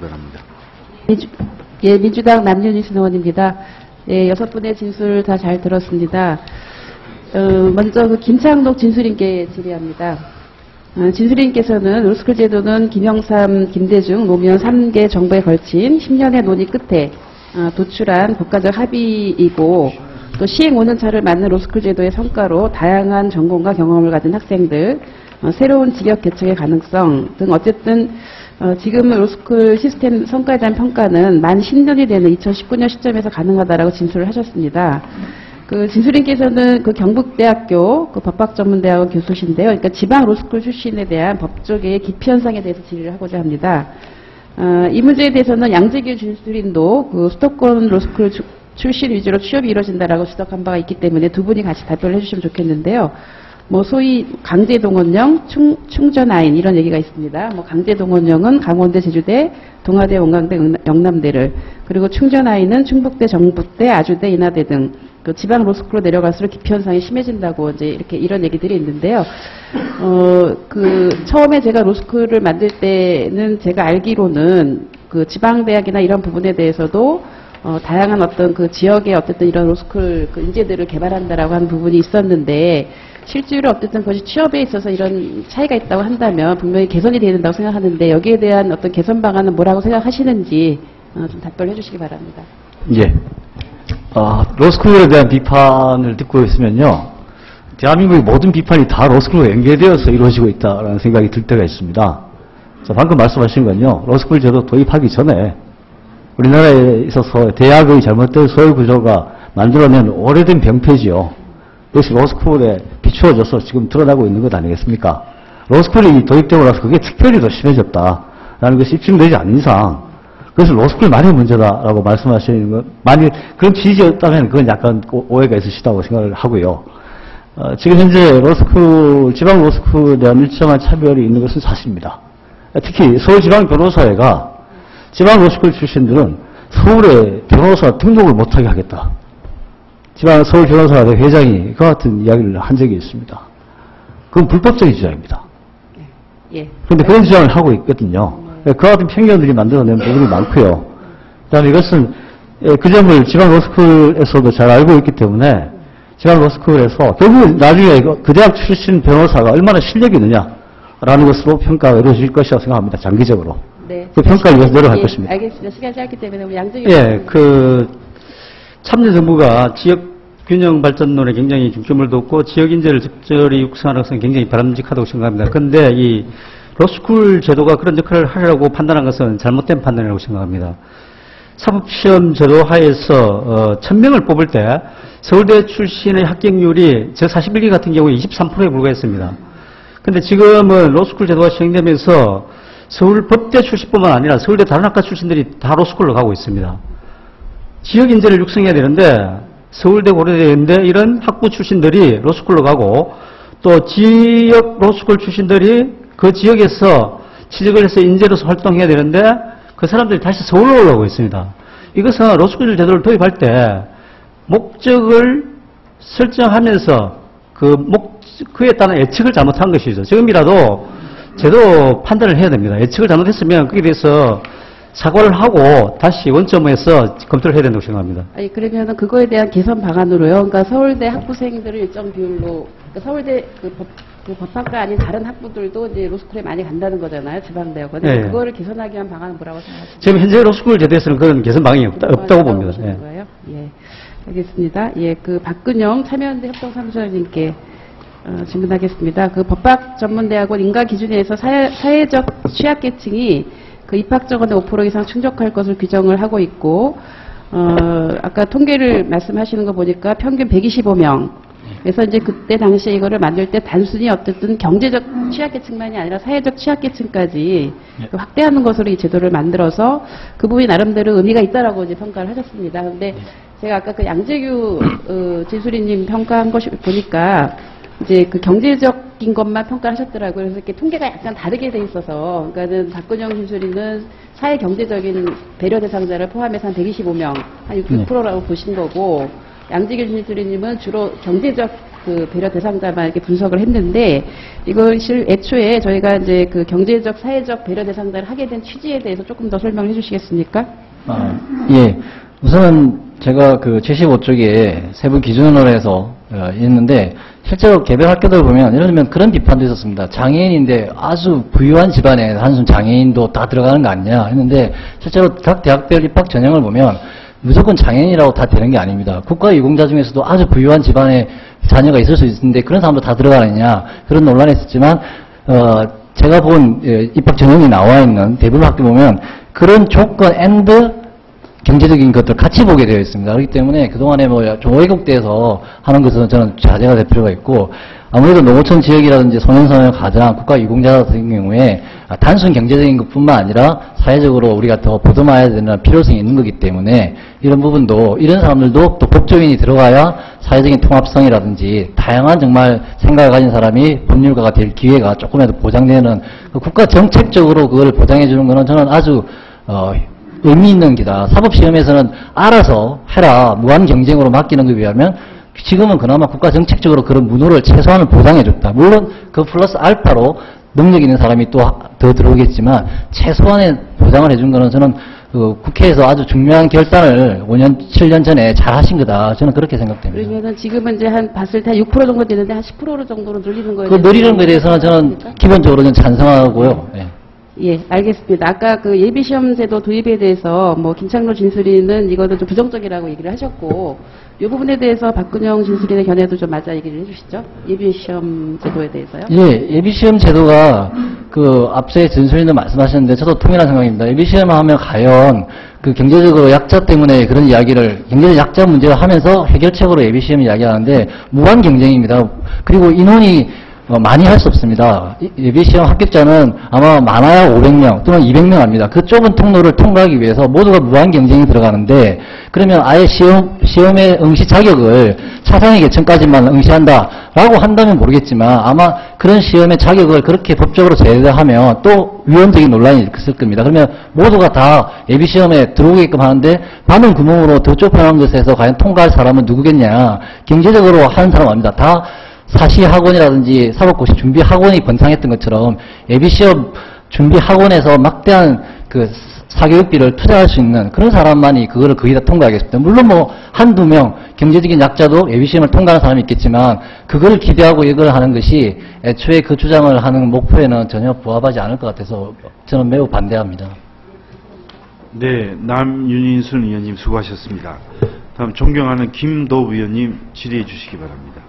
바랍니다. 민주당 남윤희 의원입니다. 예, 6분의 진술 다 잘 들었습니다. 먼저 김창록 진술인께 질의합니다. 진술인께서는 로스쿨 제도는 김영삼, 김대중, 노무현 3개 정부에 걸친 10년의 논의 끝에 도출한 국가적 합의이고 또 시행 5년차를 맞는 로스쿨 제도의 성과로 다양한 전공과 경험을 가진 학생들, 새로운 직업 개척의 가능성 등 어쨌든 지금 로스쿨 시스템 성과에 대한 평가는 만 10년이 되는 2019년 시점에서 가능하다라고 진술을 하셨습니다. 진술인께서는 경북대학교 법학전문대학원 교수신데요. 그러니까 지방 로스쿨 출신에 대한 법조계의 기피 현상에 대해서 질의를 하고자 합니다. 이 문제에 대해서는 양재길 진술인도 수도권 로스쿨 출신 위주로 취업이 이루어진다라고 지적한 바가 있기 때문에 두 분이 같이 답변을 해주시면 좋겠는데요. 소위 강제동원령, 충전아인 이런 얘기가 있습니다. 강제동원령은 강원대, 제주대, 동아대, 원광대, 영남대를 그리고 충전아인은 충북대, 정북대, 아주대, 인하대 등 지방 로스쿨로 내려갈수록 기피 현상이 심해진다고 이제 이런 얘기들이 있는데요. 처음에 제가 로스쿨을 만들 때는 제가 알기로는 지방 대학이나 이런 부분에 대해서도 다양한 어떤 지역의 어쨌든 이런 로스쿨 인재들을 개발한다라고 하는 부분이 있었는데 실제로 어쨌든 그것이 취업에 있어서 이런 차이가 있다고 한다면 분명히 개선이 돼야 된다고 생각하는데 여기에 대한 어떤 개선 방안은 뭐라고 생각하시는지 좀 답변을 해주시기 바랍니다. 예. 로스쿨에 대한 비판을 듣고 있으면요. 대한민국의 모든 비판이 다 로스쿨과 연계되어서 이루어지고 있다는 생각이 들 때가 있습니다. 방금 말씀하신 건요. 로스쿨 제도 도입하기 전에 우리나라에 있어서 대학의 잘못된 소유 구조가 만들어낸 오래된 병폐지요. 그것이 로스쿨에 비추어져서 지금 드러나고 있는 것 아니겠습니까? 로스쿨이 도입되고 나서 그게 특별히 더 심해졌다라는 것이 입증되지 않는 이상 그래서 로스쿨 만약 문제다라고 말씀하시는 것, 만약 그런 취지였다면 그건 약간 오해가 있으시다고 생각을 하고요. 지금 현재 지방 로스쿨에 대한 일정한 차별이 있는 것은 사실입니다. 특히 서울지방변호사회가 지방 로스쿨 출신들은 서울에 변호사 등록을 못하게 하겠다. 서울변호사회 회장이 그 같은 이야기를 한 적이 있습니다. 그건 불법적인 주장입니다. 예. 그런데 그런 주장을 하고 있거든요. 그 같은 편견들이 만들어낸 부분이 많고요. 그 다음에 이것은 그 점을 지방 로스쿨에서도 잘 알고 있기 때문에 지방 로스쿨에서 결국은 나중에 그 대학 출신 변호사가 얼마나 실력이 있느냐라는 것으로 평가가 이루어질 것이라고 생각합니다. 장기적으로. 네. 그 평가를 위해서 노력할 것입니다. 알겠습니다. 시간이 짧기 때문에 양정희 참여정부가 지역균형 발전론에 굉장히 중점을 뒀고 지역 인재를 적절히 육성하는 것은 굉장히 바람직하다고 생각합니다. 그런데 이 로스쿨 제도가 그런 역할을 하려고 판단한 것은 잘못된 판단이라고 생각합니다. 사법시험 제도 하에서 1000명을 뽑을 때 서울대 출신의 합격률이 저 41기 같은 경우에 23%에 불과했습니다. 그런데 지금은 로스쿨 제도가 시행되면서 서울 법대 출신뿐만 아니라 서울대 다른 학과 출신들이 다 로스쿨로 가고 있습니다. 지역 인재를 육성해야 되는데 서울대, 고려대인데 이런 학부 출신들이 로스쿨로 가고 또 지역 로스쿨 출신들이 그 지역에서 취직을 해서 인재로서 활동해야 되는데 그 사람들이 다시 서울로 올라오고 있습니다. 이것은 로스쿨 제도를 도입할 때 목적을 설정하면서 그에 따른 예측을 잘못한 것이죠. 지금이라도 제도 판단을 해야 됩니다. 예측을 잘못했으면 거기에 대해서 사과를 하고 다시 원점에서 검토를 해야 된다고 생각합니다. 아니 그러면은 그거에 대한 개선 방안으로요. 그러니까 서울대 학부생들을 일정 비율로 그러니까 서울대 법학과 아닌 다른 학부들도 이제 로스쿨에 많이 간다는 거잖아요. 지방대학원에. 네. 그거를 개선하기 위한 방안은 뭐라고 생각하십니까? 지금 현재 로스쿨 제도에서는 그런 개선 방안이 없다고 봅니다. 예. 예. 알겠습니다. 예. 박근영 참여연대 협동사무소장님께 질문하겠습니다. 법학전문대학원 인가기준에 의해서 사회적 취약계층이 입학 정원의 5% 이상 충족할 것을 규정을 하고 있고, 아까 통계를 말씀하시는 거 보니까 평균 125명. 그래서 이제 그때 당시에 이거를 만들 때 단순히 어쨌든 경제적 취약계층만이 아니라 사회적 취약계층까지 확대하는 것으로 이 제도를 만들어서 그 부분이 나름대로 의미가 있다라고 이제 평가를 하셨습니다. 그런데 제가 아까 양재규 진수리님 평가한 것이 보니까 이제 경제적인 것만 평가를 하셨더라고요. 그래서 이렇게 통계가 약간 다르게 돼 있어서, 그러니까는 박근영 진술인은 사회 경제적인 배려 대상자를 포함해서 한 125명, 한 6%라고 보신 거고, 양재길 진술인님은 주로 경제적 그 배려 대상자만 이렇게 분석을 했는데 이것을 애초에 저희가 이제 그 경제적, 사회적 배려 대상자를 하게 된 취지에 대해서 조금 더 설명을 해주시겠습니까? 예. 우선은 제가 그 75쪽에 세부 기준으로 해서 있는데 실제로 개별 학교들 보면 예를 들면 그런 비판도 있었습니다. 장애인인데 아주 부유한 집안에 한순 장애인도 다 들어가는 거 아니냐 했는데 실제로 각 대학별 입학 전형을 보면 무조건 장애인이라고 다 되는 게 아닙니다. 국가유공자 중에서도 아주 부유한 집안에 자녀가 있을 수 있는데 그런 사람도 다 들어가느냐 그런 논란이 있었지만 제가 본 입학 전형이 나와 있는 대부분 학교 보면 그런 조건 앤드 경제적인 것들 같이 보게 되어 있습니다. 그렇기 때문에 그동안에 뭐 왜곡돼서 하는 것은 저는 자제가 될 필요가 있고 아무래도 농어촌 지역이라든지 소년소녀 가장 국가유공자 같은 경우에 단순 경제적인 것뿐만 아니라 사회적으로 우리가 더 보듬어야 되는 필요성이 있는 거기 때문에 이런 부분도 이런 사람들도 또 법조인이 들어가야 사회적인 통합성이라든지 다양한 정말 생각을 가진 사람이 법률가가 될 기회가 조금이라도 보장되는 국가 정책적으로 그걸 보장해 주는 것은 저는 아주 의미 있는 기다. 사법시험에서는 알아서 해라. 무한 경쟁으로 맡기는 것에 비하면 지금은 그나마 국가 정책적으로 그런 문호를 최소한을 보장해줬다. 물론 그 플러스 알파로 능력 있는 사람이 또 더 들어오겠지만 최소한의 보장을 해준 거는 저는 그 국회에서 아주 중요한 결단을 5년, 7년 전에 잘 하신 거다. 저는 그렇게 생각됩니다. 그러면은 지금은 이제 한 봤을 때 한 6% 정도 되는데 한 10% 정도로 늘리는 거에 그 늘리는 거에 대해서는 저는 기본적으로 좀 찬성하고요. 예. 예, 알겠습니다. 아까 그 예비시험 제도 도입에 대해서 뭐 김창로 진술인은 이거는 좀 부정적이라고 얘기를 하셨고 이 부분에 대해서 박근영 진술인의 견해도 좀 맞아 얘기를 해주시죠. 예비시험 제도에 대해서요. 예, 예비시험 제도가 그 앞서의 진술인도 말씀하셨는데 저도 통일한 생각입니다. 예비시험 하면 과연 그 경제적으로 약자 때문에 그런 이야기를 경제적 약자 문제를 하면서 해결책으로 예비시험 이야기하는데 무한 경쟁입니다. 그리고 인원이 많이 할 수 없습니다. 예비시험 합격자는 아마 많아야 500명 또는 200명 합니다. 그 좁은 통로를 통과하기 위해서 모두가 무한 경쟁이 들어가는데 그러면 아예 시험의 응시 자격을 차상위 계층까지만 응시한다라고 한다면 모르겠지만 아마 그런 시험의 자격을 그렇게 법적으로 제외하면 또 위헌적인 논란이 있을 겁니다. 그러면 모두가 다 예비시험에 들어오게끔 하는데 반응 구멍으로 더 좁혀놓은 것에서 과연 통과할 사람은 누구겠냐. 경제적으로 하는 사람 아닙니다. 다 사시학원이라든지 사법고시 준비학원이 번창했던 것처럼 예비시험 준비학원에서 막대한 그 사교육비를 투자할 수 있는 그런 사람만이 그거를 거의 다 통과하겠습니다. 물론 뭐 한두 명 경제적인 약자도 예비시험을 통과하는 사람이 있겠지만 그걸 기대하고 이걸 하는 것이 애초에 그 주장을 하는 목표에는 전혀 부합하지 않을 것 같아서 저는 매우 반대합니다. 네, 남윤인순 의원님 수고하셨습니다. 다음 존경하는 김도우 의원님 질의해 주시기 바랍니다.